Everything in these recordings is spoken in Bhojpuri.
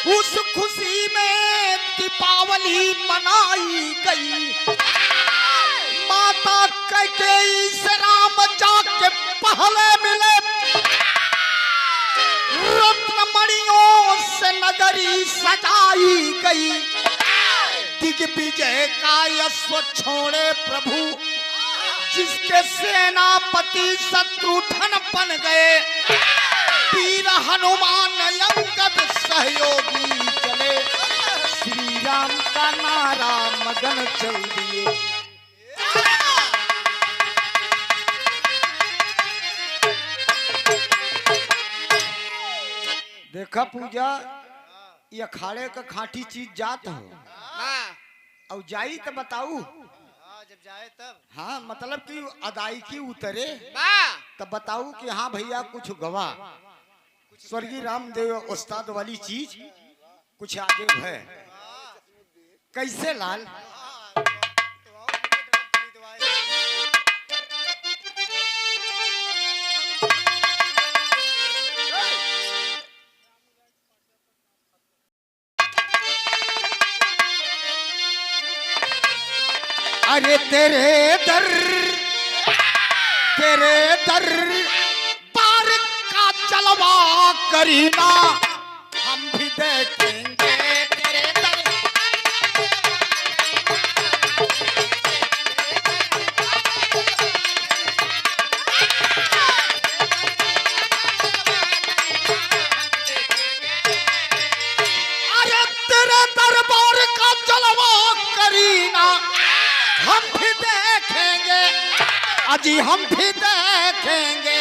उस खुशी में दीपावली मनाई गई। माता कैकेयी से राम जाके पहले मिले, रत्नमणियों से नगरी सजाई गई। दिग्विजय का यश छोड़े प्रभु, जिसके सेनापति शत्रुघ्न बन गए। वीर हनुमान अंगद सहयोगी चले, श्री राम का नारा मगन चल दिए। देखा पूजा, ये अखाड़े का खाटी चीज जात हो और जाई तो बताऊ। जब जाए तब हाँ मतलब कि अदायगी उतरे तब बताऊ कि हाँ भैया कुछ गवा। स्वर्गीय रामदेव उस्ताद वाली चीज कुछ आगे है। कैसे लाल? अरे तेरे दर बार का जलवा करीना हम भी देखेंगे। तेरे दर अरे तेरे दरबार का जलवा करीना हम भी देखेंगे, अजी हम भी देखेंगे।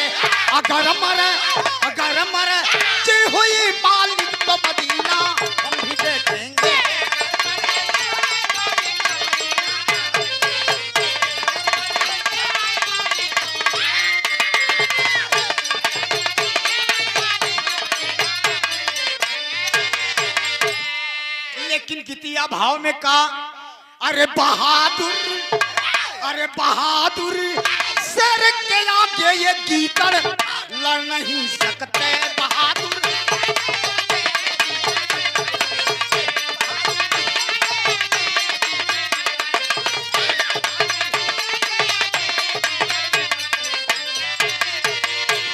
अगर मरे जी हुई मालिक तो मदीना हम भी देखेंगे। लेकिन गीतिया भाव में का, अरे बहादुर शेर के आगे ये गीदड़ लड़ नहीं सकते। बहादुर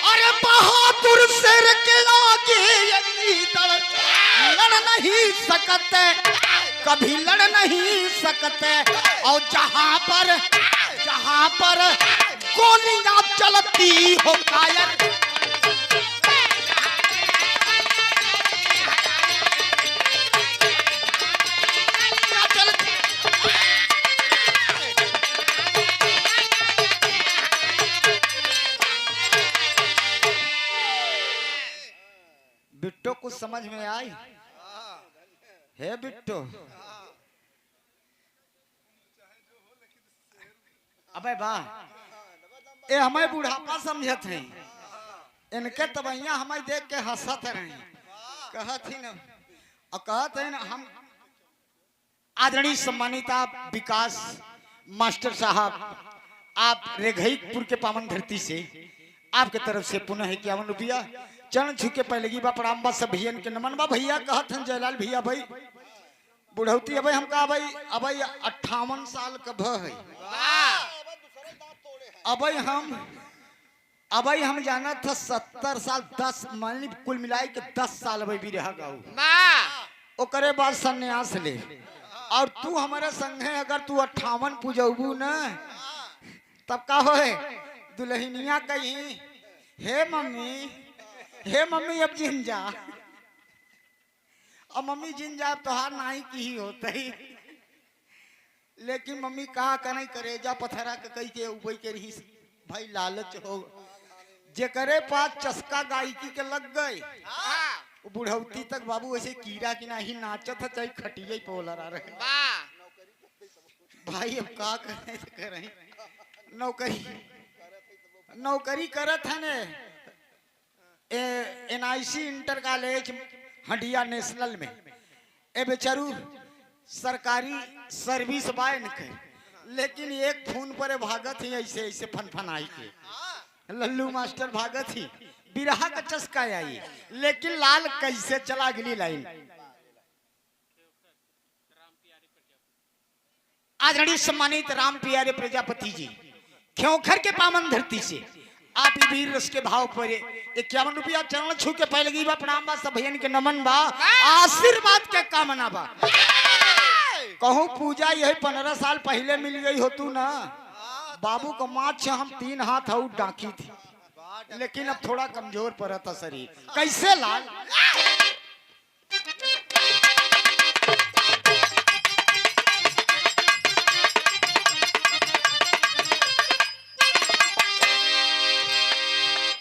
अरे बहादुर शेर के आगे ये गीदड़ लड़ नहीं सकते, कभी लड़ नहीं सकते। और जहां पर गोलियां चलती हो कायर, बिट्टो कुछ समझ में आई है? बिट्टो अबे वाह, ये हमें बुढ़ापा समझत हैं। इनके तबैया हमें देख के हंसत रही, कहत ही न और कहत है न हम आदरणीय सम्मानित आप विकास मास्टर साहब, आप रेघईपुर के पावन धरती से आपके तरफ से पुनः 51 रुपया चरण छू के पहले बा प्रणाम बा। सब भैया के नमन बा। भैया कहत हैं जयलाल भैया भाई बुढ़ौती अबे हम कहा भाई अबे 58 साल का भ है। अबे हम जाना था 70 साल 10 मान कुल मिलाई के 10 साल अबे भी रह गाऊ। ओकरे बाद सन्यास ले और तू हमारे संग है। अगर तू 58 पूजबू न तब का हो दुल्हनिया कहीं हे मम्मी अब जिन जा। अब मम्मी जिन जा तोहार नाही की ही होता ही। लेकिन मम्मी कहा कहीं करेजा पथरा के कही के उबई के रही भाई लालच हो जे करे पास चस्का गायकी के लग गए बुढ़ौती तक बाबू ऐसे कीड़ा की नहीं नाचत है चाहे खटिया पोलर आ रहे भाई। अब का करें नौकरी करत है ने NIC इंटर कॉलेज हंडिया नेशनल में। ए बेचारू सरकारी सर्विस बायन के, लेकिन एक फोन पर भागत ही ऐसे फनफनाई के लल्लू मास्टर भागत ही बिरहा का चस्का आई। लेकिन लाल कैसे चला गली लाइन आदरणीय सम्मानित राम प्यारे प्रजापति जी, क्योंखर के पावन धरती से आप ही वीर रस के भाव पर 51 रुपया चरण छू के पहले लगी बा, प्रणाम बा, सब भैयन के नमन बा, आशीर्वाद के कामना बा। कहूँ पूजा यही 15 साल पहले मिल गई हो तू ना, बाबू को माँ से हम 3 हाथ और डाकी थी, लेकिन अब थोड़ा कमजोर पड़ा था शरीर। कैसे लाल?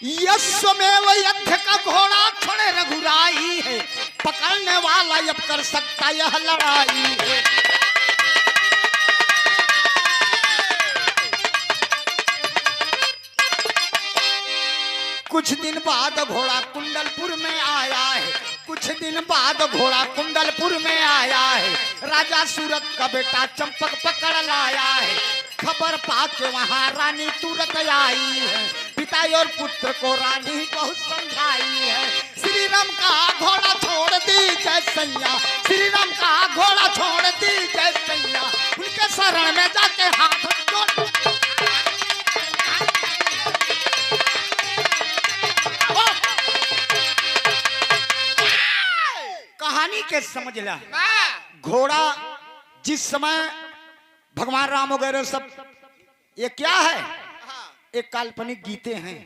यस्वमेव यद्ध का घोड़ा छोड़े रघुराई है, पकड़ने वाला अब कर सकता यह लड़ाई है। कुछ दिन बाद घोड़ा कुंडलपुर में आया है, कुछ दिन बाद घोड़ा कुंडलपुर में आया है, राजा सूरत का बेटा चंपक पकड़ लाया है। खबर पाके वहाँ रानी तुरंत आई है, पिता और पुत्र को रानी बहुत समझाई है। श्री राम का घोड़ा छोड़ दी जय सैया, श्री राम का घोड़ा छोड़ दी जय सैया, उनके शरण में जाके हाथ जोड़। कहानी के समझ ला, घोड़ा जिस समय भगवान राम वगैरह सब, ये क्या है? एक काल्पनिक गीते हैं,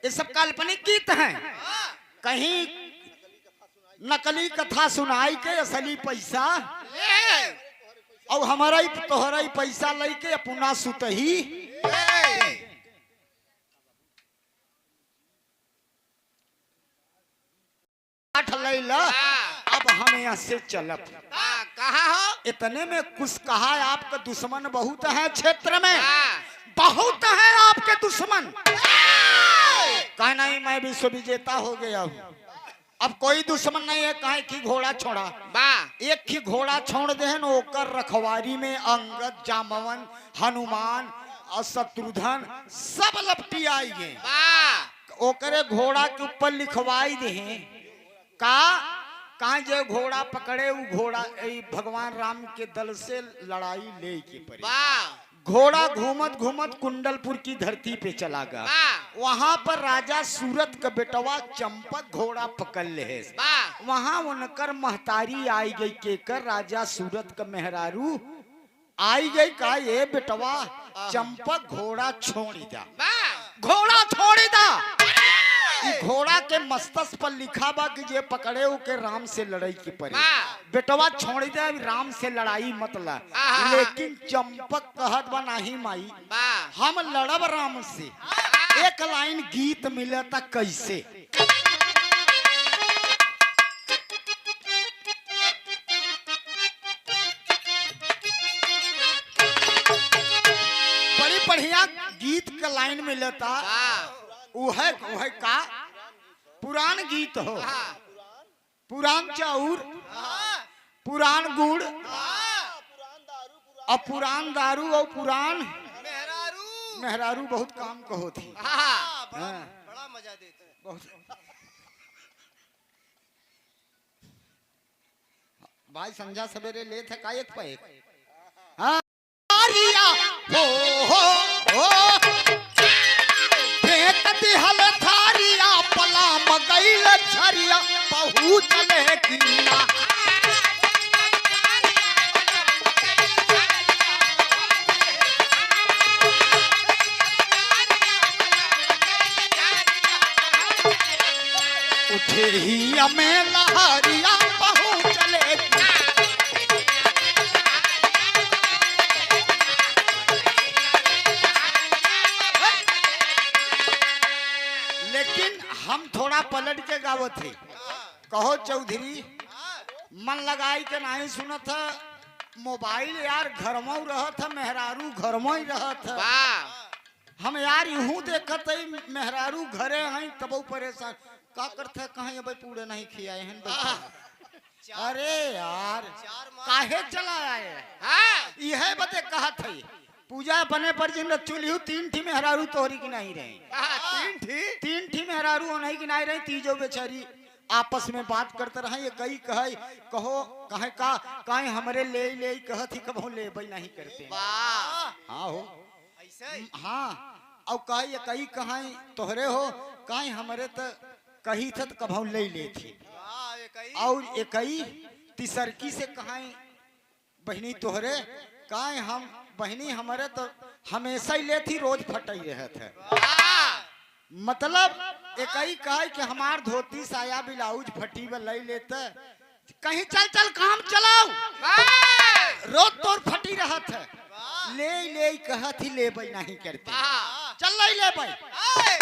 ये सब काल्पनिक गीत हैं। कहीं नकली कथा सुनाई के असली पैसा, और हमारा ही तोहरा ही पैसा लेके अपना सुतही। अब हम यहाँ से चलब। कहा हो? इतने में कुछ कहा, आपका दुश्मन बहुत है क्षेत्र में, बहुत है आपके दुश्मन। कहा नहीं मैं विश्व विजेता हो गया हूँ, अब कोई दुश्मन नहीं है। कहे कि घोड़ा छोड़ा, एक ही घोड़ा छोड़ दे न, ओकर रखवारी में अंगद, जामवन, हनुमान और शत्रुघ्न सब लपटी आई गए। ओकरे घोड़ा के ऊपर लिखवाई दे कहा जो घोड़ा पकड़े वो घोड़ा भगवान राम के दल से लड़ाई ले के पड़े। घोड़ा घूमत घूमत कुंडलपुर की धरती पे चला गया। वहां पर राजा सूरत का बेटवा चंपक घोड़ा पकड़ ले है। वहां उनकर महतारी आई गई, केकर राजा सूरत का मेहरारू आई गई। का ये बेटवा चंपक घोड़ा छोड़ी दा, घोड़ा छोड़ी दा। घोड़ा के मस्तक पर लिखा बा कि जे पकड़े के राम से लड़ाई की पड़े। बेटवा छोड़ दे, राम से लड़ाई मत ला। लेकिन चंपक कहत बा नहीं माई, हम लड़ब राम से। एक लाइन गीत मिले था कैसे? बड़ी बढ़िया गीत का लाइन मिले था। उहे का पुराण गीत हो, पुराण चाउर, पुराण गुड़ और पुराण दारू और पुराण मेहरारू बहुत काम को होती। बड़ा मजा देते हैं बहुत। भाई संजा सवेरे ले थे का एक पे एक। हाँ हल थारिया पला मगैल छरिया बहु चले कीना। उठे ही हमें लहरिया बहु चले कीना। लेकिन हम थोड़ा पलट के गावत थे। कहो चौधरी मन लगाई के नहीं सुनत था, मोबाइल यार घर में रहत है, मेहरारू घर में ही रहत है। हम यार यूं देखत है मेहरारू घरे हैं तब परेशान का करते कहीं अब पूरे नहीं खियाए हैं। अरे यार काहे चला आए? यह बते कहत है पूजा बने पर जिन चुलियो 3 ठी मेहरारू तोहरी की नहीं रहे। 3 ठी मेहरारू नहीं की नहीं रही। तीजो बेचारी आपस में बात करते रहे। ये कई कहे कहो कहे का काहे हमरे ले ले कहत ही कबो ले बई नहीं करते। वाह हाँ हो ऐसे ही। हाँ और कहे ये कई कहे तोहरे हो काहे हमरे त कही थ कबो ले ले थी। वाह ये कही और एकई तिसरकी से कहे बहनी तोहरे काहे हम बहनी हमारे तो हमेशा ही लेती रोज फटई रहे थे। वाह मतलब एकई कहे कि हमार धोती साया ब्लाउज फटी व लई लेते कहीं चल चल काम चलाओ वाह रोज तोर फटी रहत है वाह ले ले कहत ही ले बई नहीं करते वाह चल लई ले बई। आए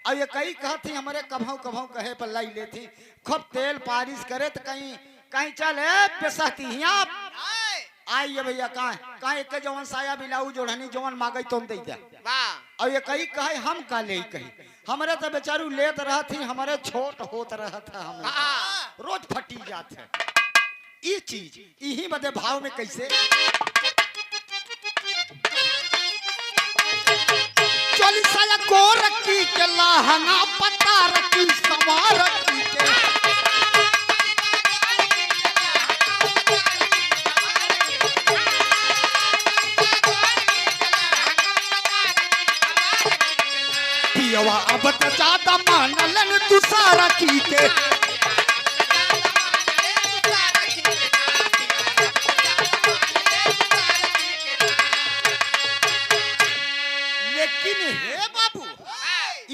अब ये कई कहत ही हमारे कभौ कभौ कहे पर लई लेती खूब तेल पारिश करे तो कहीं कहीं चल ए बेसती हिया आए आई ये भैया कहाँ एक जवन साया ब्लाउज ओढ़नी जवन मांगई तुम दे दे। वाह और ये कही कहे हम का ले कही हमारे तो बेचारू लेत रहत ही हमारे छोट होत रहत है हम वाह रोज फटी जात है। ये चीज यही बदे भाव में कैसे चली साया को रखी के लहंगा पता रखी सवार रखी के पियवा अब तो ज्यादा मानलन दूसरा की के लेकिन हे बाबू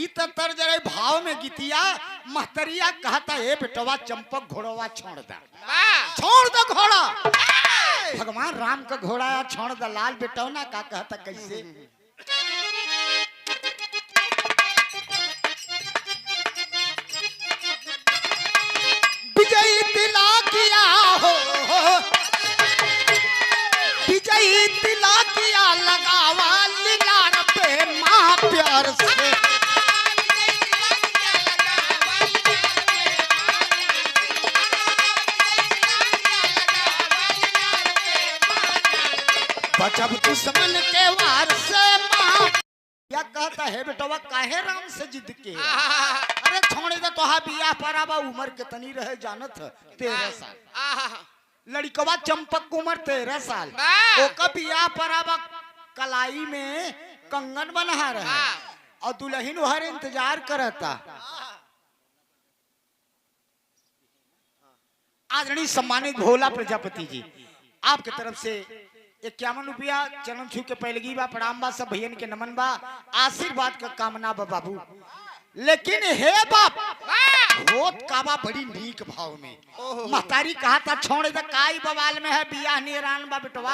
ई तो तर जरे भाव में गीतिया महतरिया कहता है बेटवा चंपक घोड़वा छोड़ दा वाह छोड़ दो घोड़ा भगवान राम का घोड़ा छोड़ द लाल बेटौना का कहता कैसे विजयी तिला किया हो विजयी तिला किया लगावा लिलार पे माँ प्यार से बचब दुश्मन के वार से माँ या कहता है बेटवा काहे राम से जिद के अरे छोड़े दे तोहा बियाह पराबा उम्र कितनी रहे जानत 13 साल लड़कवा चंपक उम्र 13 साल वाह। ओका बियाह पराबा कलाई में कंगन बना रहे और दुल्हन वहर इंतजार करता। आदरणीय सम्मानित भोला प्रजापति जी आपके तरफ से 51 रुपया चरण छू के पहलगी बा प्रणाम बा सब भैयन के नमन बा आशीर्वाद का कामना बा बाबू। लेकिन हे बाप होत काबा बड़ी नीक भाव में महतारी कहा था छोड़ दे काई बवाल में है बियाह निरान बा बेटवा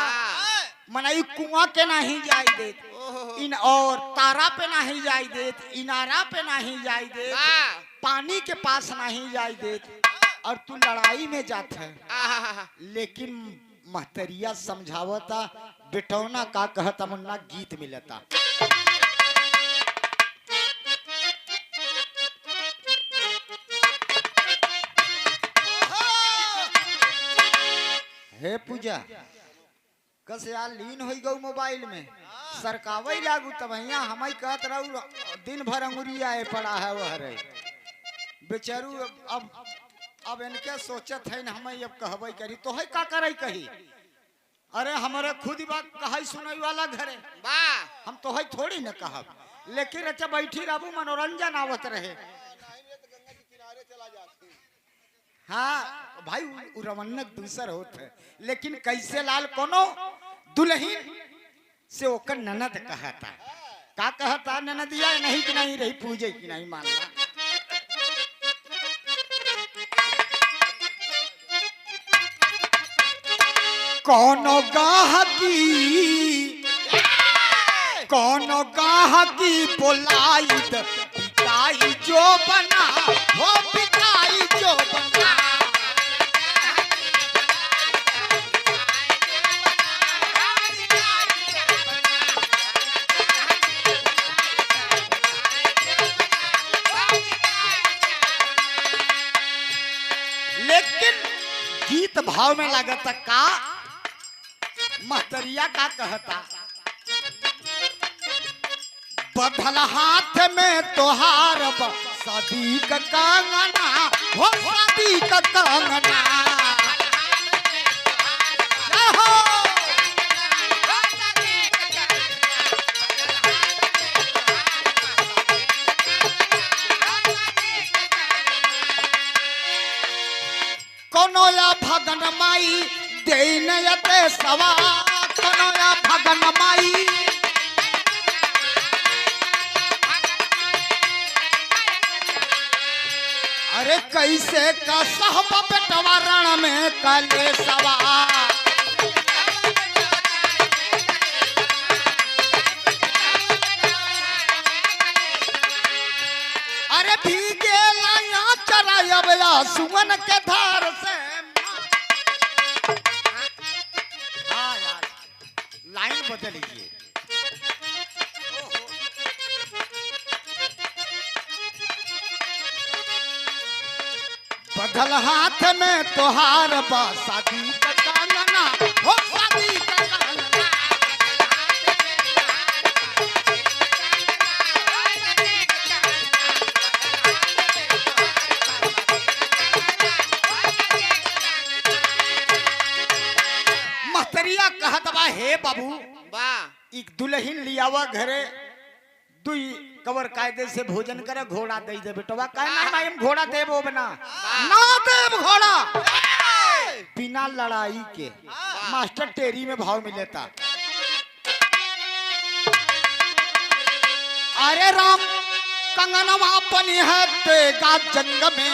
मनाई कुआं के नहीं जाई देत इन और तारा पे नहीं जाई देत इनारा पे नहीं जाई देत पानी के पास नहीं जाई देत और तू लड़ाई में जात है। लेकिन महतरिया समझावता बेटौना का कहता मुन्ना गीत मिलता हे पूजा कस यार लीन हो गई मोबाइल में सरकावई लागू तब हम कहत रहू दिन भर अंगुरी आए पड़ा है वह रे बेचारू अब इनके सोचत है हम अब कहबई करी तो है का करे कही अरे हमारे खुद ही बात कहा सुनई वाला घरे हम तो है थोड़ी न कहब लेकिन अच्छा बैठी रहू मनोरंजन आवत रहे। हाँ भाई रवन्नक दूसर होत है लेकिन कैसे लाल कोनो दुल्हन से ओकर ननद कहता का कहता ननदिया नहीं कि नहीं रही पूजे की नहीं मानना कोनो गाहकी बोलाई पिताई जो बना हो पिताई जो बना लेकिन गीत भाव में लागत का महतरिया का कहता बधल हाथ में तोहार सदी का कंगना हो शादी का कंगना जाहो। कोनो या भगन माई देन यते सवा, कोनो या भगन माई अरे कैसे का सहब बेटवा रण में कले सवा। अरे भीगे लाया चरायब या सुमन के धार से। हाँ यार लाइन बदल लीजिए। बदल हाथ में तोहार बा शादी का कंगना, हो शादी का कंगना। महतरिया कहत बा हे बाबू वाह एक दुल्हन लियावा घरे दुई कवर कायदे से भोजन करे घोड़ा दे दे बेटवा काहे ना माई हम घोड़ा देबो बना ना देब घोड़ा बिना लड़ाई के। मास्टर टेरी में भाव मिलेता। अरे राम कंगनवा बनी है तेगा जंग में,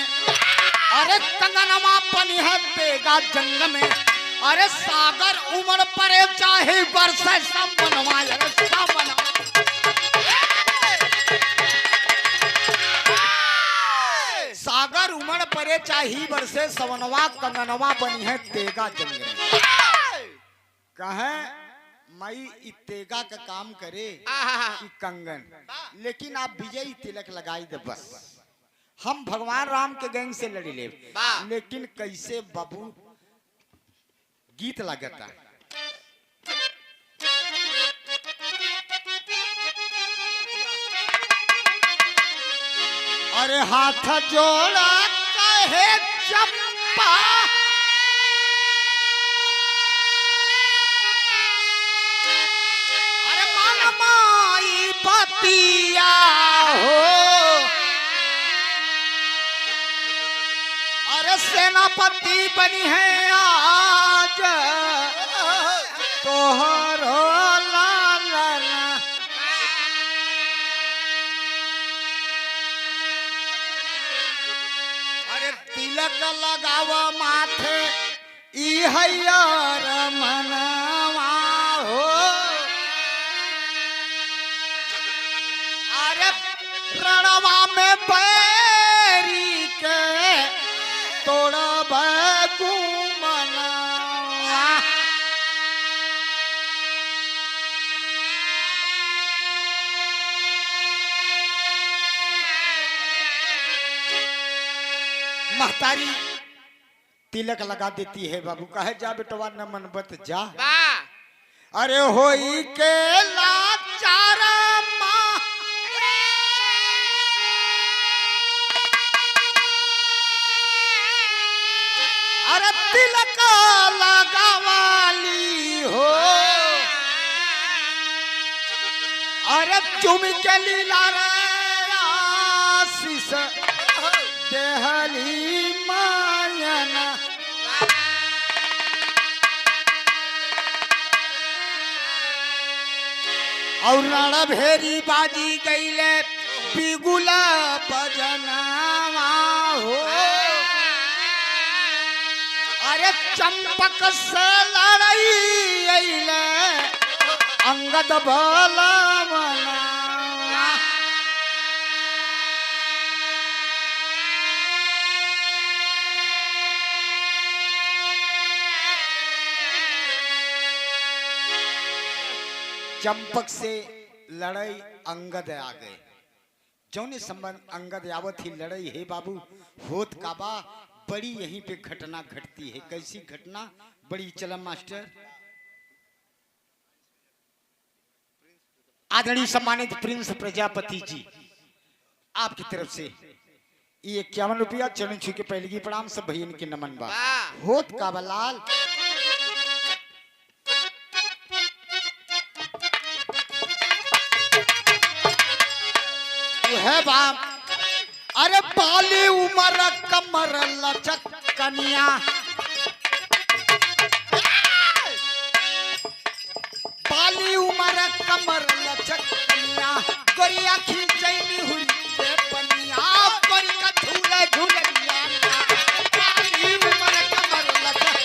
अरे कंगनवा बनी है तेगा जंग में। अरे सागर उमड़ परे चाहे वर्ष सब बनवा सब बनवा। सागर उमड़ परे चाही बरसे सवनवा कंगनवा बनी है तेगा जंग में। कहे मई तेगा का काम करे कि कंगन, लेकिन आप विजयी तिलक लगाई दे बस। हम भगवान राम के गैंग से लड़ी ले, लेकिन कैसे बाबू गीत लगता। अरे हाथ जोड़ा कहे चंपा, अरे मन माई पतिया हो। अरे सेनापति बनी है आज तोहरो लालना। अरे तिलक लगावा माथे ई हयार मनवा हो। अरे रणवा में बैरी के तोड़ब गुमना। महतारी तिलक लगा देती है बाबू कहे जा बेटवा न मनबत जा। अरे होई के लाचार माँ, अरे तिलक लगावाली हो। अरे चुम के लीला रे आशीष देहली मायना। और रण भेरी बाजी गईले बिगुला बजनावा हो। अरे चंपक से लड़ाई अइले अंगद बलवना। चंपक से लड़ाई अंगद आ गए। जौने संबंध अंगद आवत ही लड़ाई है बाबू होत काबा बड़ी यहीं पे घटना घटती है। कैसी घटना बड़ी चलम मास्टर। आदरणीय सम्मानित प्रिंस प्रजापति जी आपकी तरफ से ये 51 रुपया चरण छू के पहले की प्रणाम सब भैया के नमन बा वाह होत का बलाल है बाप अरे बाली उमर कमर लचक कनिया बाली उमर कमर लचक कनिया गोरिया खींचैनी हुई के पनिया गोरी का झूले झूलनिया बाली उमर कमर लचक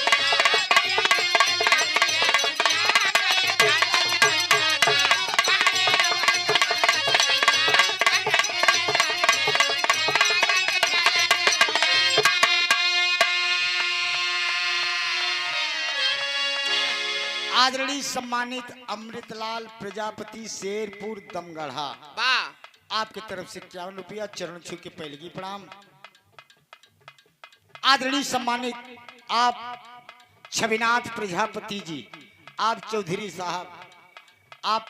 आदरणीय सम्मानित अमृतलाल प्रजापति शेरपुर दमगढ़ा वाह आपके तरफ से 51 रुपया चरण छू के पहले की प्रणाम। आदरणीय सम्मानित आप छविनाथ प्रजापति जी, आप चौधरी साहब, आप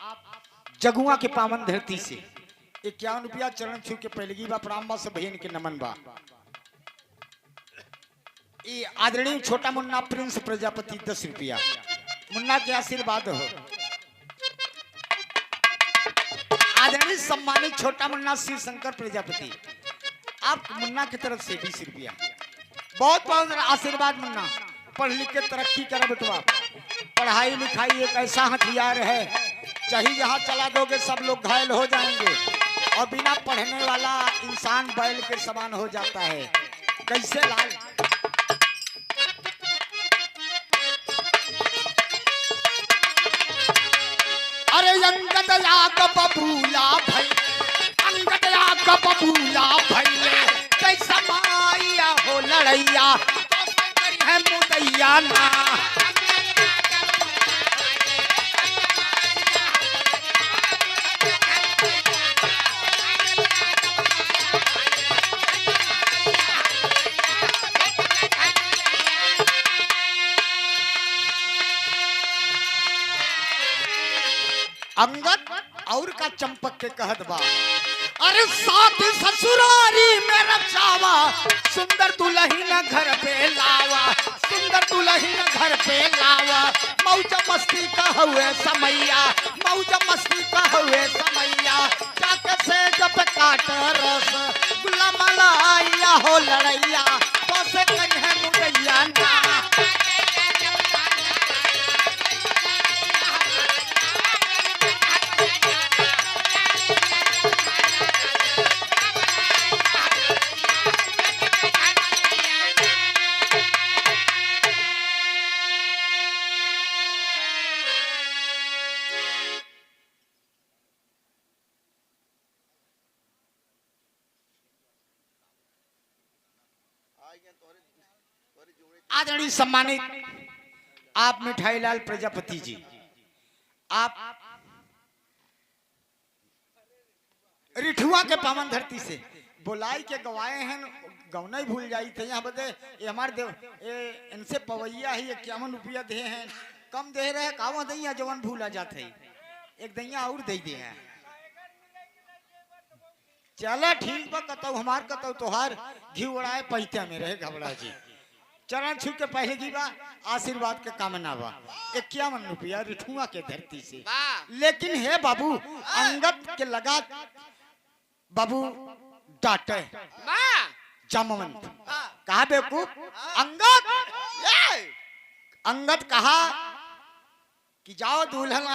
जगुआ के पावन धरती से 51 रुपया चरण छू के पहले की बा प्रणाम बा सब भैया के नमन बा। ये आदरणीय छोटा मुन्ना प्रिंस प्रजापति 10 रुपया मुन्ना के आशीर्वाद हो। आदरणीय सम्मानित छोटा मुन्ना शिव शंकर प्रजापति आप मुन्ना की तरफ से 20 रुपया बहुत बहुत आशीर्वाद। मुन्ना पढ़ लिख के तरक्की करो बेटवा। पढ़ाई लिखाई एक ऐसा हथियार है, चाहे जहाँ चला दोगे सब लोग घायल हो जाएंगे और बिना पढ़ने वाला इंसान बैल के समान हो जाता है। कैसे लाल अरे अंगद याग बबूला भई अंगद याग बबूला भई कैसा माया हो लड़ैया है मुदैया ना अंगद और का चंपक के कहत बा अरे साथ ससुरारी में रचावा सुंदर दुल्हन घर पे लावा सुंदर दुल्हन घर पे लावा मौज मस्ती का हुए समैया मौज मस्ती का हुए समैया जाके से जब काट रस गुला मलाइया हो लड़ैया तो से कन्हे मुदैया ना आदरणीय सम्मानित आप मिठाईलाल प्रजापति जी, आप रिठुआ के पावन धरती से बोलाई के गवाए हैं गौना ही भूल जाई थे यहाँ बदे ये हमारे देव इनसे पवैया ही 51 रुपया दे हैं कम दे रहे कावा दैया जवन भूला जाते एक दैया और दे दे हैं। चला ठीक बा कतौ हमार कतौ तोहार घी उड़ाए पैते में रहे घबरा जी। चरण छू के पहले की बा आशीर्वाद के कामना बा 51 रुपया रिठुआ के धरती से। लेकिन हे बाबू अंगद के लगा बाबू डांटे जामवंत कहा बेवकूफ अंगद अंगद कहा कि जाओ दुल्हन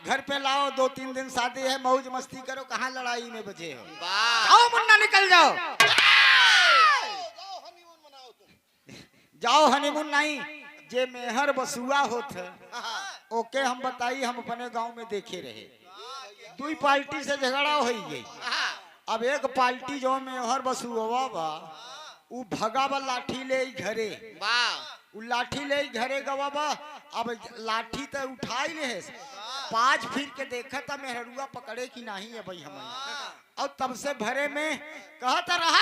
घर पे लाओ 2-3 दिन शादी है मौज मस्ती करो कहाँ लड़ाई में बचे हो जाओ मुन्ना निकल जाओ जाओ हनीमून नहीं जे मेहर बसुआ होत है ओके हम बताई हम अपने गांव में देखे रहे 2 पार्टी से झगड़ा हो गई। अब एक पार्टी जो मेहर बसुआ बा उ भगा बा लाठी ले घरे उ लाठी ले घरे गवा बा। अब लाठी तो उठाई ले 5 फिर के देखा था मेहरुआ पकड़े कि नहीं है भाई हमें और तब से भरे में कहता रहा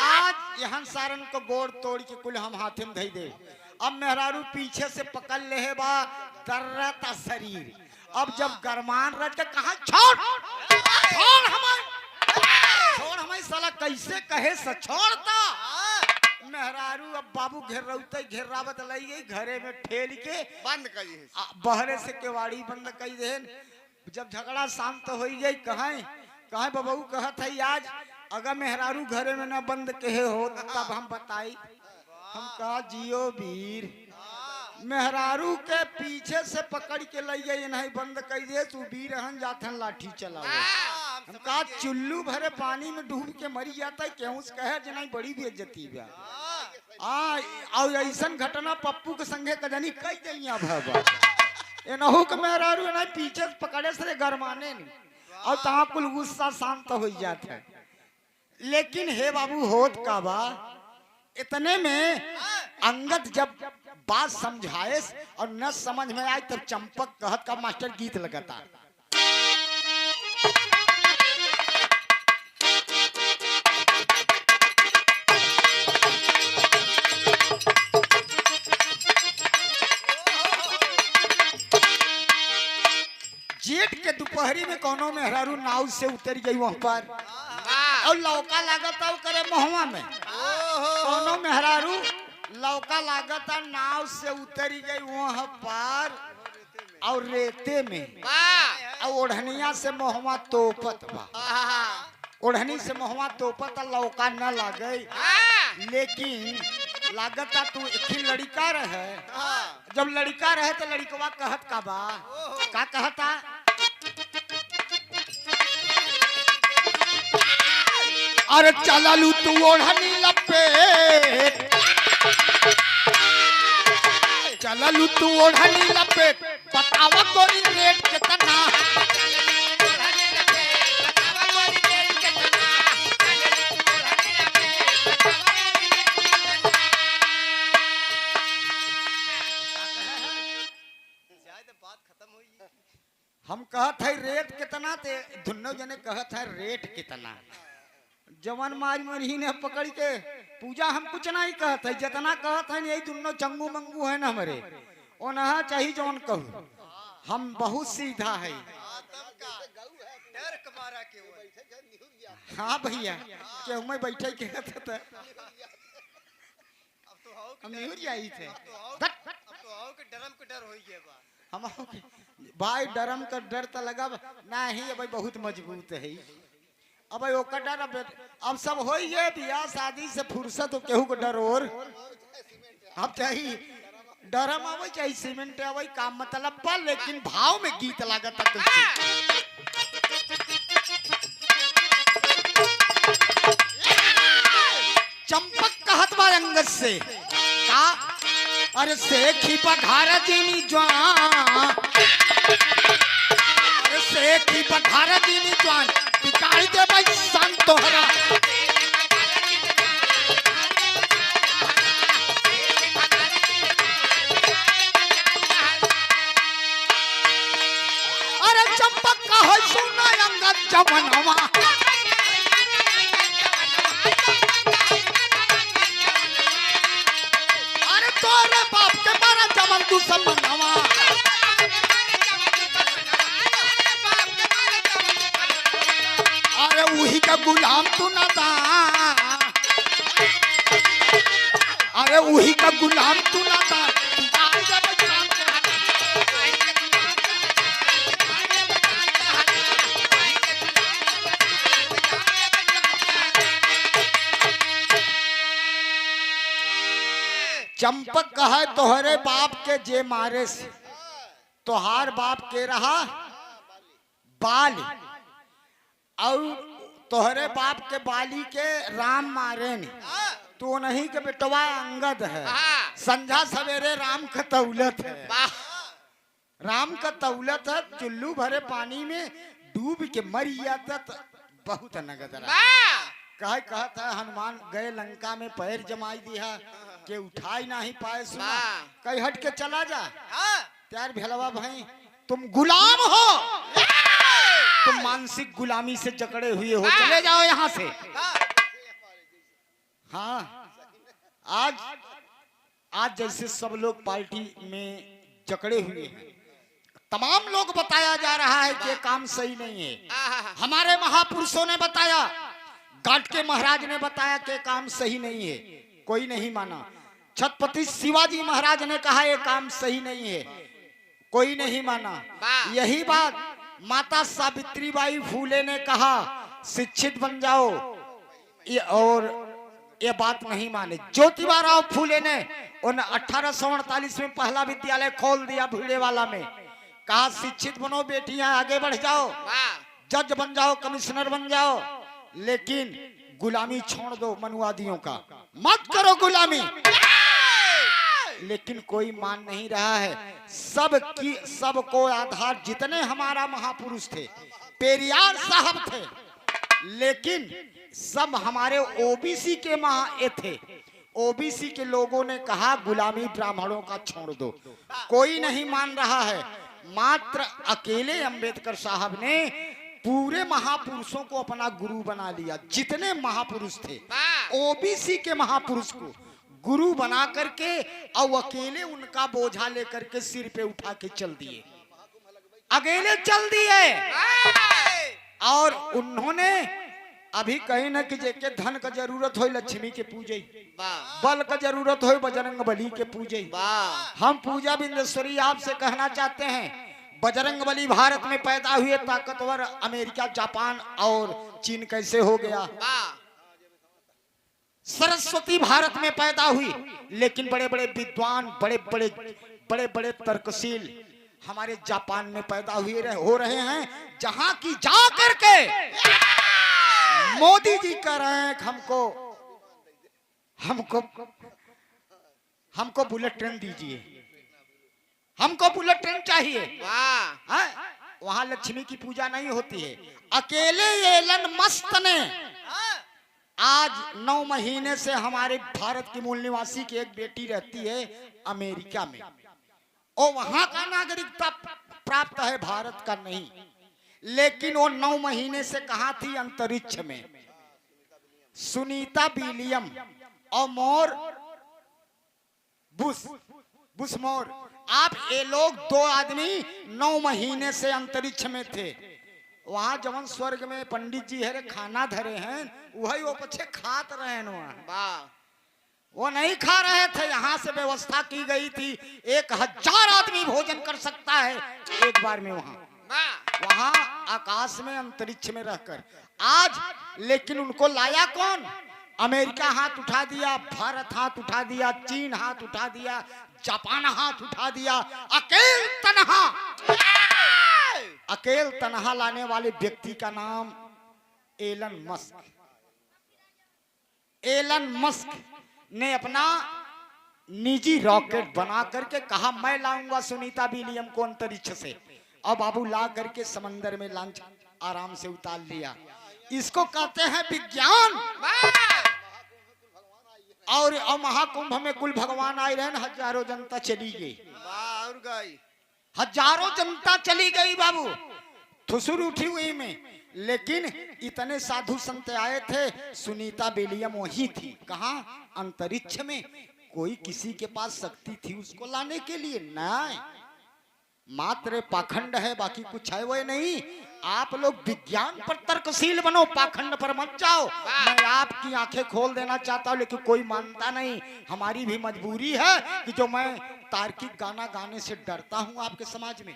आज यहाँ सारन को गोड़ तोड़ के कुल हम हाथे में धई दे। अब मेहरारू पीछे से पकड़ ले बा दर्रता शरीर। अब जब गरमान रट के कहा छोड़ छोड़ हमें साला कैसे कहे छोड़ता मेहरारू अब बाबू घेरौते घेरावत लई गई घरे में ठेल के बंद करी बहरे से केवाड़ी बंद कई देन। जब झगड़ा शांत हो गई कहे बबू कहत है आज अगर मेहरारू घरे में न बंद कहे हो तब हम बताई। हम कहा जियो वीर मेहरारू के पीछे से पकड़ के ले गई नहीं बंद कर दे तू वीर हन जाथन लाठी चलाओ। हम कहा चुल्लू भरे पानी में डूब के मरी जाता है क्यों कहे जे नहीं बड़ी बेइज्जती बा और ऐसा घटना पप्पू के संगे कजनी कई दैया भबा एनहू के मेहरारू नहीं पीछे से पकड़े से गरमाने नहीं और तहां कुल गुस्सा शांत हो जाता है। लेकिन हे बाबू होत का बा इतने में अंगद जब बात समझाए और न समझ में आए तब चंपक कहत का मास्टर गीत लगाता। जेठ के दोपहरी में कोनो मेहरारू नाव से उतर गई वहां पर और लौका लागता करे मोहवा में कोनो मेहरारू लौका लागता नाव से उतरी गई वहां पार और रेते में और ओढ़निया से मोहवा तोपत बा ओढ़नी से मोहवा तोपत लौका न लागे लेकिन लागता तू एक लड़का रहे। जब लड़का रहे तो लड़कवा कहत का बा का कहता अरे चला लू तू ओढ़नी लपेट चला लू तू ओढ़नी लपेट बतावा कोई रेट कितना हम कहत है रेट कितना ते दोनों जने कहत है रेट कितना जवन मारी मरी ने पकड़ के पूजा हम कुछ नहीं कहत है जितना कहत है यही दोनों चंगू मंगू है ना हमारे ओनहा चाहिए जौन कहू हम बहुत सीधा है। हाँ भैया क्यों मैं बैठे के था हम नहीं आई थे हम भाई डरम का डर तो लगा नहीं भाई बहुत मजबूत है अब ओकर डर अब सब हो ये बियाह शादी से फुर्सत हो केहू को डर और अब चाहिए डरम आवे चाहिए सीमेंट आवे काम मतलब पर लेकिन भाव में गीत लागत चंपक कहत बा अंगद से का अरे सेखी पघार दीनी जवान अरे सेखी पघार दीनी जवान बिगाड़ दे भाई सन तोहरा अरे चंपक का है सुना अंगद जवनवा अरे तोरे बाप के मारा जवन तू समनवा अरे वही का गुलाम तू ना था अरे वही का गुलाम तू ना था चंपक कहे तोहरे बाप के जे मारे से तोहार बाप के रहा बाल और तोहरे बाप के बाली के राम मारे ने तो नहीं के बेटवा अंगद है संझा सवेरे राम का तौलत है राम का तौलत है चुल्लू भरे पानी में डूब के मर जाता बहुत नगद रहा कहे कहता है हनुमान गए लंका में पैर जमाई दिया के उठाई नहीं पाए सुना कहीं हट के चला जा त्यार भेलवा भाई तुम गुलाम हो तुम मानसिक गुलामी से जकड़े हुए हो चले जाओ यहाँ से। हाँ आज जैसे सब लोग पार्टी में जकड़े हुए हैं तमाम लोग बताया जा रहा है कि काम सही नहीं है। हमारे महापुरुषों ने बताया काट के महाराज ने बताया कि काम सही नहीं है, कोई नहीं माना। छत्रपति शिवाजी महाराज ने कहा ये काम सही नहीं है, कोई नहीं माना। यही बात माता सावित्रीबाई फूले ने कहा शिक्षित बन जाओ, और ये बात नहीं माने। ज्योतिबा राव फूले ने 1848 में पहला विद्यालय खोल दिया भीड़ेवाला में, कहा शिक्षित बनो बेटियां, आगे बढ़ जाओ, जज बन जाओ, कमिश्नर बन जाओ, लेकिन गुलामी छोड़ दो, मनुवादियों का मत करो गुलामी। लेकिन कोई मान नहीं रहा है। सबको आधार जितने हमारा महापुरुष थे, पेरियार साहब थे, लेकिन सब हमारे ओबीसी के ये थे। ओबीसी के लोगों ने कहा गुलामी ब्राह्मणों का छोड़ दो, कोई नहीं मान रहा है। मात्र अकेले अंबेडकर साहब ने पूरे महापुरुषों को अपना गुरु बना लिया। जितने महापुरुष थे ओबीसी के महापुरुष को गुरु बना करके और अकेले उनका बोझा लेकर के सिर पे उठा के चल दिए, अकेले चल दिए। और उन्होंने अभी कहीं ना कि जेके धन का जरूरत हो लक्ष्मी के पूजे, बल का जरूरत हो बजरंग बली के पूजे। हम पूजा बिंदेश्वरी आपसे कहना चाहते हैं, बजरंग बली भारत में पैदा हुए ताकतवर, अमेरिका, जापान और चीन कैसे हो गया। सरस्वती भारत में पैदा हुई, लेकिन बड़े बड़े विद्वान, बड़े बड़े तर्कशील हमारे जापान में पैदा हो रहे हैं, जहां की जा करके मोदी जी कह रहे हैं हमको बुलेट ट्रेन दीजिए, हमको बुलेट ट्रेन चाहिए। वहां लक्ष्मी की पूजा नहीं होती है। अकेले एलन मस्क ने आज 9 महीने से हमारे भारत की मूल निवासी की एक बेटी रहती है अमेरिका में, और वहां का नागरिकता प्राप्त है, भारत का नहीं। लेकिन वो 9 महीने से कहां थी? अंतरिक्ष में। सुनीता विलियम और बुश मोर, आप ये लोग 2 आदमी 9 महीने से अंतरिक्ष में थे। वहां जवन स्वर्ग में पंडित जी है खाना धरे हैं, वही वो पीछे खात रहे हैं। वो नहीं खा रहे थे, यहाँ से व्यवस्था की गई थी 1000 आदमी भोजन कर सकता है एक बार में वहां आकाश में, अंतरिक्ष में रहकर। आज लेकिन उनको लाया कौन? अमेरिका हाथ उठा दिया, भारत हाथ उठा दिया, चीन हाथ उठा दिया, जापान हाथ उठा दिया। अकेल तनहा लाने वाले व्यक्ति का नाम एलन मस्क। एलन मस्क ने अपना निजी रॉकेट बना करके कहा मैं लाऊंगा सुनीता विलियम को अंतरिक्ष से, और बाबू ला करके समंदर में लॉन्च आराम से उतार लिया। इसको कहते हैं विज्ञान। और महाकुंभ में कुल भगवान आए रहे, हजारों जनता चली गई, हजारों जनता चली गई बाबू, ठुसुर उठी हुई में। लेकिन इतने साधु संत आए थे, सुनीता विलियम वही थी। कहाँ? अंतरिक्ष में। कोई किसी के पास शक्ति थी उसको लाने के लिए? नहीं, मात्र पाखंड है, बाकी कुछ है वो नहीं। आप लोग विज्ञान पर तर्कशील बनो, पाखंड पर मत जाओ। मैं आपकी आंखें खोल देना चाहता हूँ, लेकिन कोई मानता नहीं। हमारी भी मजबूरी है कि जो मैं तार्किक गाना गाने से डरता हूँ आपके समाज में।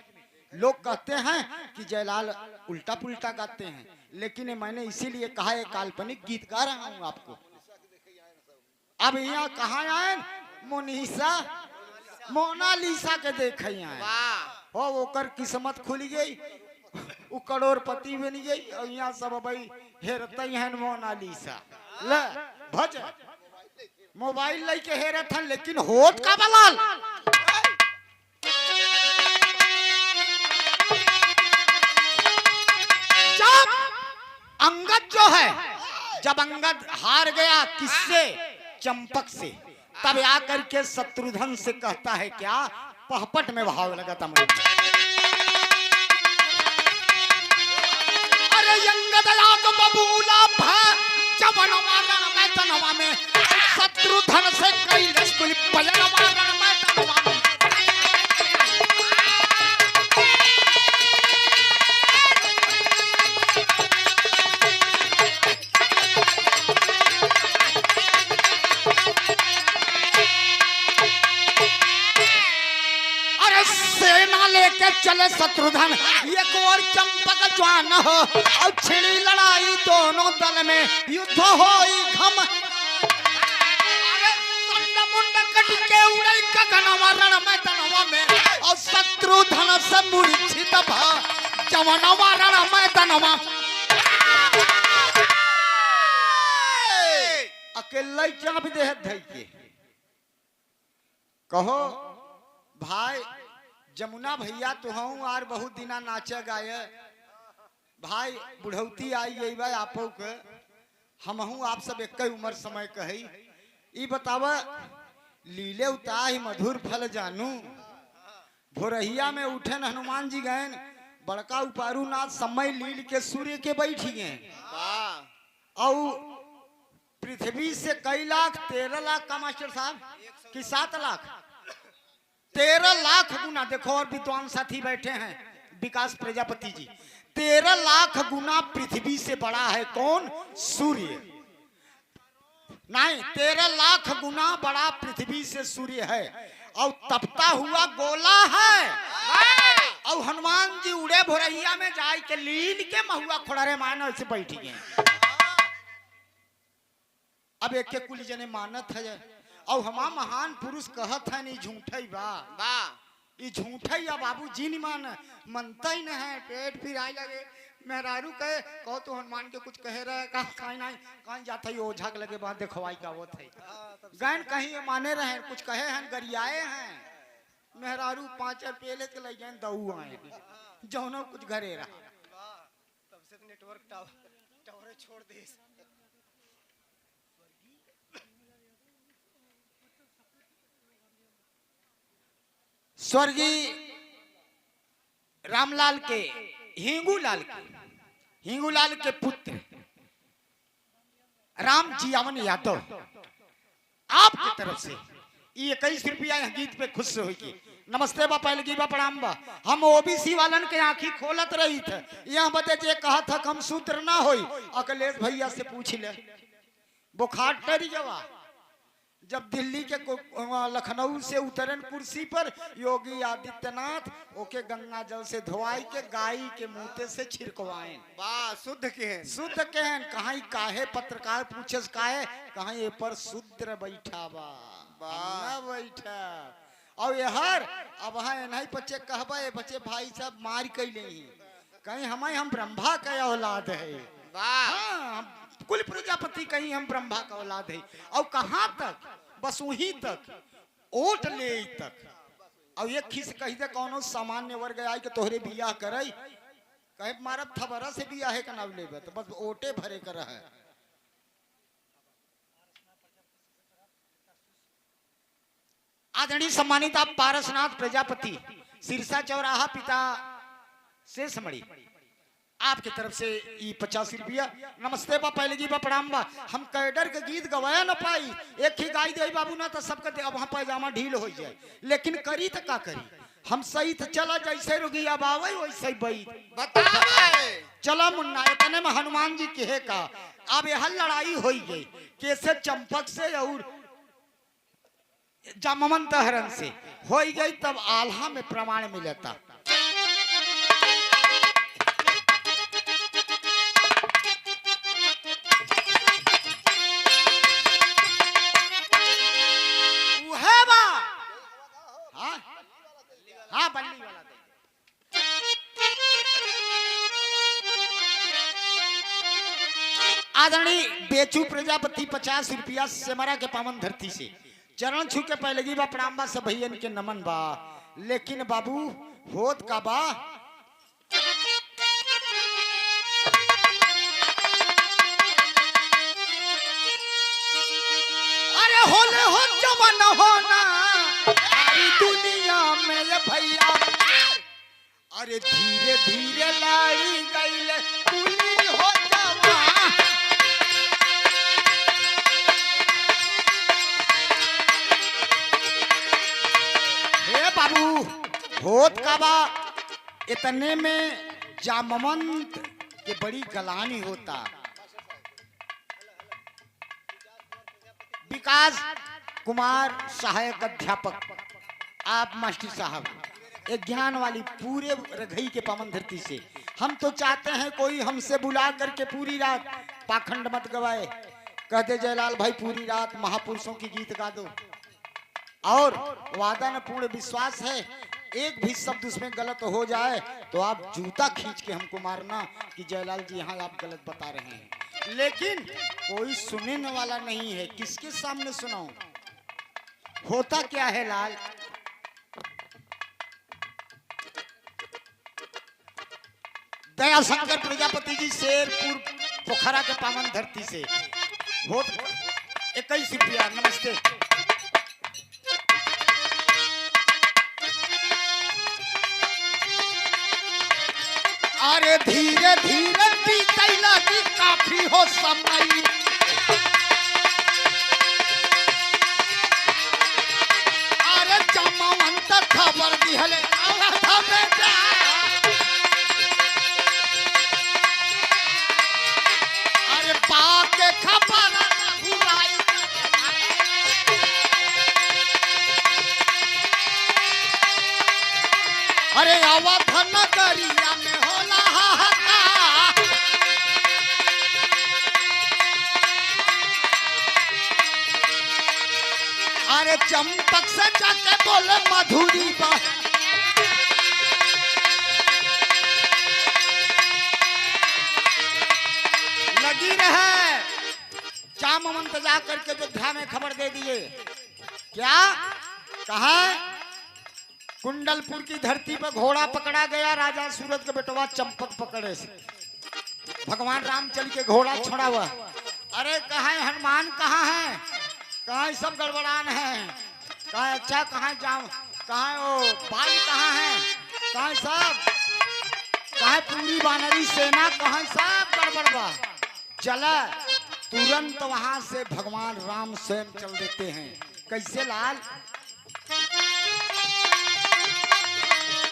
लोग कहते हैं कि जयलाल उल्टा पुल्टा गाते हैं, लेकिन मैंने इसीलिए कहा है काल्पनिक गीत गा रहा हूँ आपको। अब यहाँ कहाँ आए? मोनालिसा के देख हो, ओकर किस्मत खुल गई, वो करोड़पति बन गई, और यहाँ सब भाई हेरते हैं मोनालिसा। ले भज मोबाइल लेके हेरत हैं, लेकिन होत का बलाल। जब अंगद जो है, जब अंगद हार गया किससे? चंपक से, तब आकर के शत्रुघ्न से कहता है क्या? पहपट में भाव लगा था मुझे। अरे अंगद आग बबूला जवनवा रण में तनवा में, शत्रुघ्न से कई रसकुल पयनवा रण में तनवा में। लेके चले शत्रुधन, एक और चंपक ज्वान हो और छिड़ी लड़ाई दोनों दल में युद्ध होई घम। मुंड कट के उड़ई गगनवा रण मैदानवा में और शत्रुधन से मूर्छित भा जवनवा रण मैदानवा। अकेला चाप दे धई के कहो भाई जमुना भैया तो हूँ आर बहुत दिना नाचे गाये भाई बुढ़ौती आई गई भाई आपो के हम हूँ आप सब एक उम्र समय कही ई बतावा लीले उताही मधुर फल जानू। भोरहिया में उठन हनुमान जी गए बड़का उपारू नाथ समय लील के सूर्य के बैठी गए और पृथ्वी से कई लाख 13 लाख का मास्टर साहब कि 7 लाख 13 लाख गुना देखो और विद्वान साथी बैठे हैं विकास प्रजापति जी 13 लाख गुना पृथ्वी से बड़ा है कौन सूर्य नहीं 13 लाख गुना बड़ा पृथ्वी से सूर्य है और तपता हुआ गोला है और हनुमान जी उड़े भोरहिया में जाए के लील के महुआ खोड़े मानो ऐसे बैठी गए। अब एक कुल जने मानत है और हमा महान पुरुष कहत है नहीं झूठई बा ये झूठई या बाबू जी नहीं मनता ही नहीं है पेट फिर आए लगे मेहरारू कहे कहो तो हनुमान के कुछ कहे रहे कहीं नहीं कहीं जाता ही ओझा के लगे बात देखवाई का वो थे गैन कहीं माने रहे कुछ कहे हैं गरियाए हैं मेहरारू 5 रुपये लेके ले गए दऊ आए जौनो कुछ घरे रहा तब से नेटवर्क टावर छोड़ दे। स्वर्गीय रामलाल के हिंगूलाल के पुत्र राम जियावन यादव आपकी तरफ से 21 रुपया गीत पे खुश होगी। नमस्ते बा पहले बा प्रणाम बा हम ओबीसी वालन के आंखी खोलत रही थे यहाँ बते जे कहा था हम सूत्र ना होई अखिलेश भैया से पूछ ले बुखार टर जवा जब दिल्ली के लखनऊ से उतरन कुर्सी पर योगी आदित्यनाथ ओके गंगा जल से धोआई के गाय के मुंह से छिड़कवाएं शुद्ध के हैं कहाँ काहे पत्रकार पूछे काहे कहाँ ये पर शूद्र बैठा बा बैठा और ये हर अब नहीं बच्चे कहबा ये बच्चे भाई साहब मार कैले कहीं हम ब्रह्मा का औलाद है हाँ, कुल प्रजापति कहीं हम ब्रह्मा का औलाद है और कहाँ तक बस वहीं तक ओट ले तक और ये खिस कही दे कौनो सामान्य वर्ग आई के तोहरे बियाह करे कहे मारब थबरा से बियाह है का नाम लेबे तो बस ओटे भरे कर है। आदरणीय सम्मानित आप पारसनाथ प्रजापति सिरसा चौराहा पिता से समड़ी आपके तरफ से 50 रुपया। नमस्ते बा पहले जी बा प्रणाम बा हम कैडर के गीत गवाया न पाई एक ही गाई दे बाबू ना तो सबके अब वहाँ पैजामा ढील हो जाए लेकिन करी तो का करी हम सही तो चला जैसे रुगी अब आवे वैसे ही बई चला मुन्ना इतने में हनुमान जी कहे का अब यह लड़ाई हो गई कैसे चंपक से और जामवंत हरण से हो गई तब आल्हा में प्रमाण मिलता। हाँ बल्ली वाला आदरणीय बेचू प्रजापति 50 रुपया सेमरा के पावन धरती से चरण छू के पहले की बा प्रणाम बा सब भैयन के नमन बा लेकिन बाबू होत का बा अरे होले हो जवान होना दुनिया में ये भैया अरे धीरे धीरे लाड़ी गईले कुली हो जावा हे बाबू होत का बा इतने में जामवंत के बड़ी गलानी होता विकास कुमार सहायक अध्यापक आप मास्टर साहब एक ज्ञान वाली पूरे रघई के पावन धरती से। हम तो चाहते हैं कोई हमसे बुला करके पूरी रात पाखंड मत गवाए, कह दे जयलाल भाई पूरी रात महापुरुषों की गीत गा दो। और वादा न पूर्ण विश्वास है, एक भी शब्द उसमें गलत हो जाए तो आप जूता खींच के हमको मारना कि जयलाल जी यहाँ आप गलत बता रहे हैं। लेकिन कोई सुनने वाला नहीं है, किसके सामने सुनाऊं? होता क्या है लाल, दया शंकर प्रजापति जी शेरपुर पोखरा के पावन धरती से हो 21 रुपया। नमस्ते। अरे धीरे धीरे बीते लगी काफी हो समय, अरे जमावंत खबर दिहले अरे पाके खबर घुराई, अरे अवध नगरिया में होला हाहाकार, अरे चंपक से जाके बोले मधुरी बा, लगी रहे जामवंत जा करके अयोध्या में खबर दे दिए। क्या कहा? कुंडलपुर की धरती पर घोड़ा पकड़ा गया, राजा सूरज के बेटवा चंपक पकड़े से भगवान राम चल के घोड़ा छोड़ा हुआ। अरे कहा हनुमान कहाँ है? कहा सब गड़बड़ान है। कहा अच्छा कहाँ जाऊं? कहा वो बाल कहाँ है? कहा सब कहा पूरी वानरी सेना कहा सब गड़बड़ बा। चला तुरंत वहां से भगवान राम स्वयं चल देते हैं। कैसे लाल?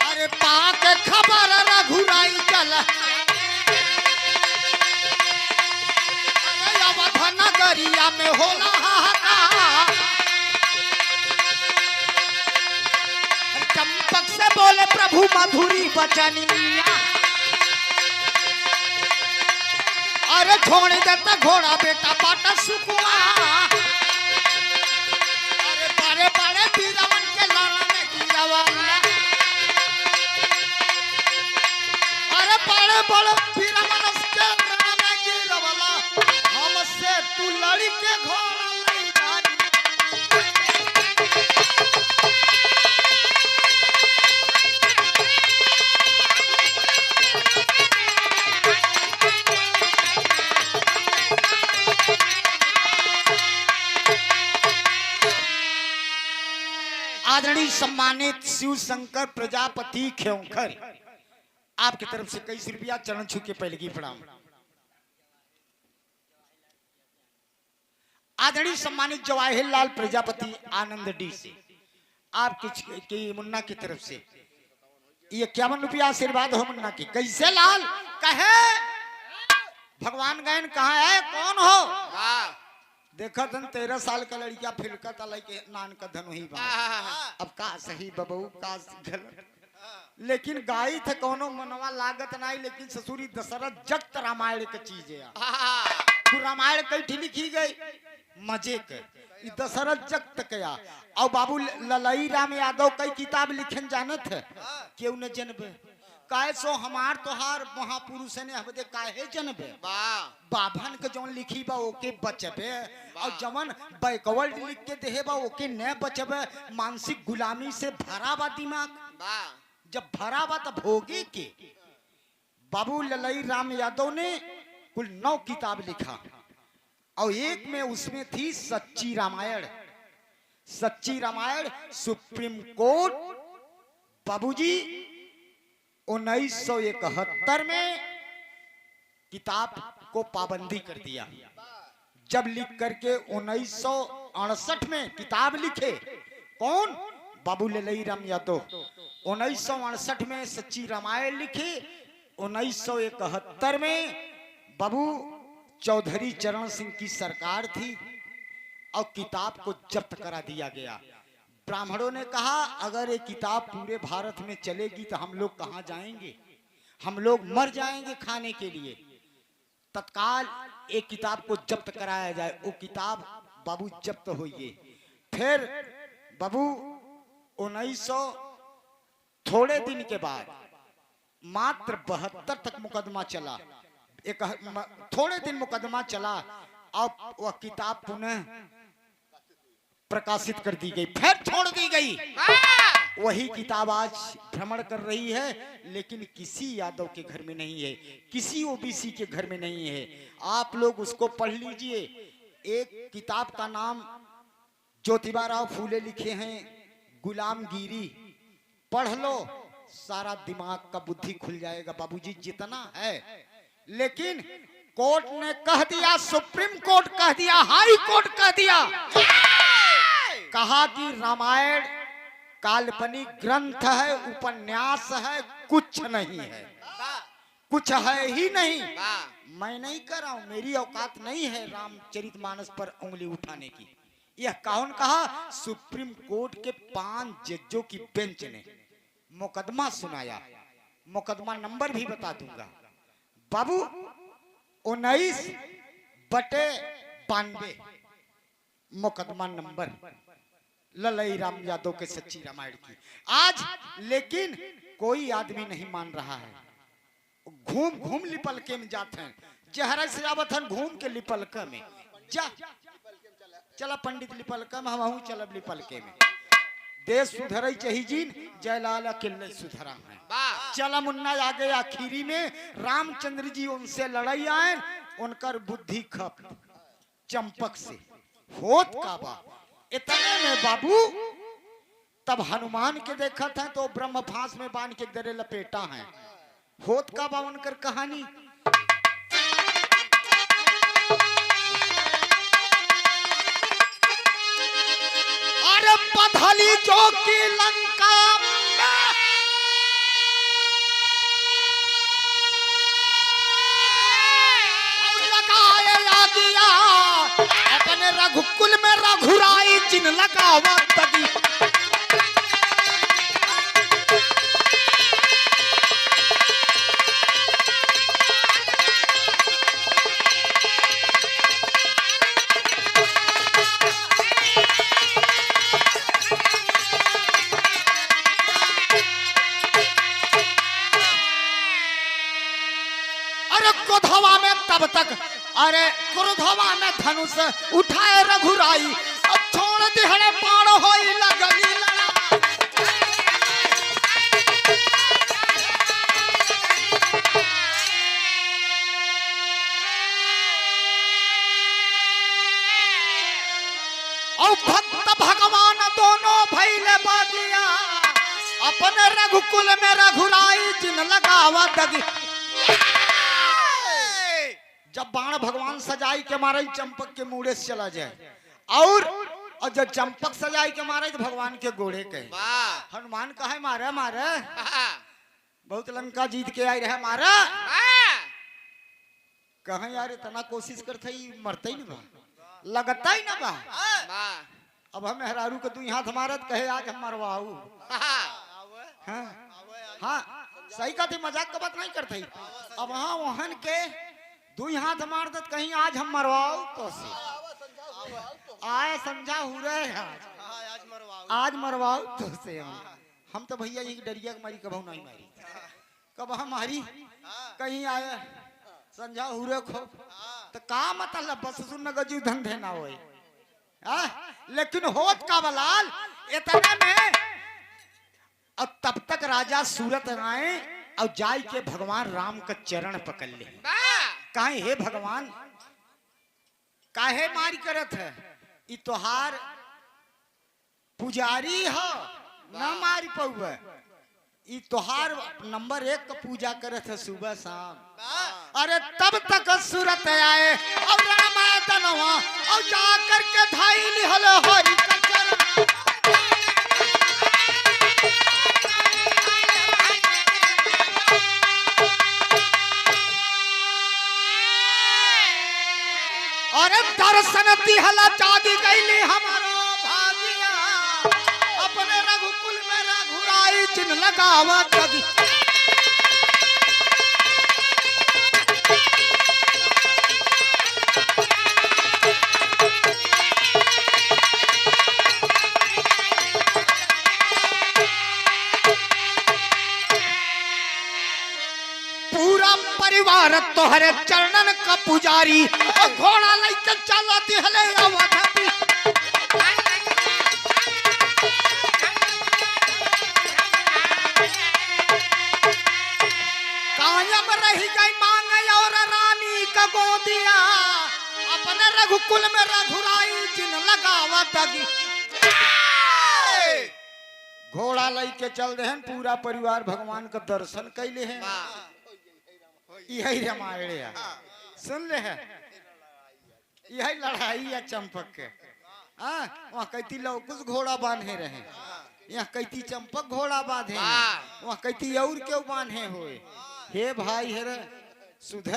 अरे पाक खबर रघुराई चल, अरे अवध नगरिया में होला हाहाकार, चंपक से बोले प्रभु मधुरी बचनिया, अरे छोड़ देता घोड़ा बेटा बाटा सुकुआ, अरे बड़े बड़े वीरवन के लाना में गिरवा, अरे बड़े बड़े वीरवन के लाना में गिरवला, हमसे तू लड़ी के घोड़ा नहीं जानी। आदरणीय सम्मानित शिव शंकर प्रजापति खेवकर, आपकी तरफ से कई रुपया चरण छू के पहले की प्रणाम। आदरणीय सम्मानित जवाहिरलाल प्रजापति आनंद डी से आपकी मुन्ना की तरफ से ये 51 रुपया आशीर्वाद हो मुन्ना की। कैसे लाल? कहे भगवान गैन कहाँ है? कौन हो? देखा धन 13 साल का लड़किया फिरका तलाई के नान का धन ही बा। अब का सही बबू का गलत, लेकिन गाई थे कोनो मनवा लागत नहीं, लेकिन ससुरी दशरथ जगत रामायण की चीज है। तो रामायण कई लिखी गई मजे के, दशरथ जगत कया। और बाबू ललई राम यादव कई किताब लिखन जानत है, क्यों न जनबे? काहे सो हमार तोहार महापुरुष ने हमदे काहे जनबे? बाभन के जौन लिखी बा ओके बचबे, और जवन बैकवर्ड लिख के देहे बा ओके न बचबे। मानसिक गुलामी से भरा बा दिमाग, जब भरा बा तब भोगे के। बाबू ललई राम यादव ने कुल 9 किताब लिखा, और एक में उसमें थी सच्ची रामायण। सच्ची रामायण सुप्रीम कोर्ट बाबूजी 1971 में किताब को पाबंदी कर दिया। जब लिख करके 1968 में किताब लिखे कौन? बाबू ललई राम यादव। 1968 में सच्ची रामायण लिखी। 1971 में बाबू चौधरी चरण सिंह की सरकार थी और किताब को जब्त करा दिया गया। ब्राह्मणों ने कहा अगर ये किताब पूरे भारत में चलेगी तो हम लोग कहाँ जाएंगे, हम लोग मर जाएंगे खाने के लिए। तत्काल एक किताब को जब्त कराया जाए। वो किताब बाबू जब्त हुई है। फिर बाबू 1900 थोड़े दिन के बाद मात्र 72 तक मुकदमा चला। एक थोड़े दिन मुकदमा चला, अब वह किताब पुनः प्रकाशित कर दी गई, फिर छोड़ दी गई। वही किताब आज भ्रमण कर रही है, लेकिन किसी यादव के घर में नहीं है, किसी ओबीसी के घर में नहीं है। आप लोग उसको पढ़ लीजिए। एक किताब का नाम ज्योतिबा राव फूले लिखे हैं, गुलामगिरी। पढ़ लो, सारा दिमाग का बुद्धि खुल जाएगा बाबूजी, जितना है। लेकिन कोर्ट ने कह दिया, सुप्रीम कोर्ट कह दिया, हाई कोर्ट कह दिया, कहा कि रामायण काल्पनिक ग्रंथ है, उपन्यास है, कुछ नहीं है, कुछ है ही नहीं। मैं नहीं कर रहा हूं, मेरी औकात नहीं है रामचरितमानस पर उंगली उठाने की। यह कौन कहा? सुप्रीम कोर्ट के 5 जजों की बेंच ने मुकदमा सुनाया। मुकदमा नंबर भी बता दूंगा बाबू, 19/92 मुकदमा नंबर ललई राम यादव के सच्ची रामायण की। आज लेकिन कोई आदमी नहीं मान रहा है। घूम घूम लिपलके में जाते हैं, जहरा सजावत है, घूम के लिपलके में जा। चला पंडित लिपलके में, हम चलब लिपलके में। देश सुधरई चाहिए जीन, जयलाल किले सुधरा है। चला मुन्ना आगे आखिरी में रामचंद्र जी उनसे लड़ाई आए, उनकर बुद्धि खप चंपक से होत का बा। इतने में बाबू तब हनुमान के देखा था तो ब्रह्म फांस में बांध के दरे लपेटा है। होत का बा उनकर कहानी। अरे पधली जो की लंका अपने रघुकुल में रघुराई चिन्ह लगावा तगी। अरे क्रोधवा में तब तक, अरे क्रोधवा में धनुष उठाए रघुराई, अब छोड़ दिहड़े पाण होई लगली लड़ा। और भक्त भगवान दोनों भइले बागिया, अपने रघुकुल में रघुराई चिन्ह लगावा दगी। जब बाण भगवान सजाई के मारे चंपक के मुड़े से चला जाए, और जब चंपक सजाई के मारे तो भगवान के गोड़े के। हनुमान कहे मारे मारे, बहुत लंका जीत के आई रहे मारे। कहे यार इतना कोशिश करते ही मरते ही ना बा, लगता ही ना बा। अब हम मेहरारू के 2 हाथ मारत, कहे आज हम मरवाऊ। हाँ सही कहते, मजाक का बात नहीं करते। अब हाँ वहन के 2 हाथ मार दत, कहीं आज हम मरवाओ तो से आए समझा हो रहे आज मरवाओ तो से। हम तो भैया ये डरिया के मारी कबहू नहीं मारी, कब हम मारी कहीं आए समझा हो रहे खो तो का मतलब बस सुन गजू धंधे ना होए। लेकिन होत का बलाल इतने में, अब तब तक राजा सूरत आए और जाई के भगवान राम का चरण पकड़ ले। काहे हे भगवान काहे मारी करत है? इ तोहार पुजारी हो, ना मारी पौवे। इ तोहार नंबर 1 का पूजा करत है सुबह शाम। अरे तब तक सूरत आए और रामायण तनवा और जा करके धाई लिहल हरि का चरण। अरे दर्शन दिहला जागी गईली हमारो भागिया, लगावा तगी पूरा परिवार तोहरे चरणन का पुजारी घोड़ा लेके चला दिहले अवधि कायम रही गई मांग और रानी का गोदिया अपने रघुकुल में रघुराई जिन लगावा तगी घोड़ा लेके चल रहे हैं पूरा परिवार भगवान का दर्शन कैले हैं यही रामायण है सुन ले है यही लड़ाई है चंपक के वहाँ कैती लौकुश घोड़ा बांधे रहे यहाँ कैती चंपक घोड़ा बांधे वहाँ कैती और क्यों बांधे हुए हे भाई हे सुधर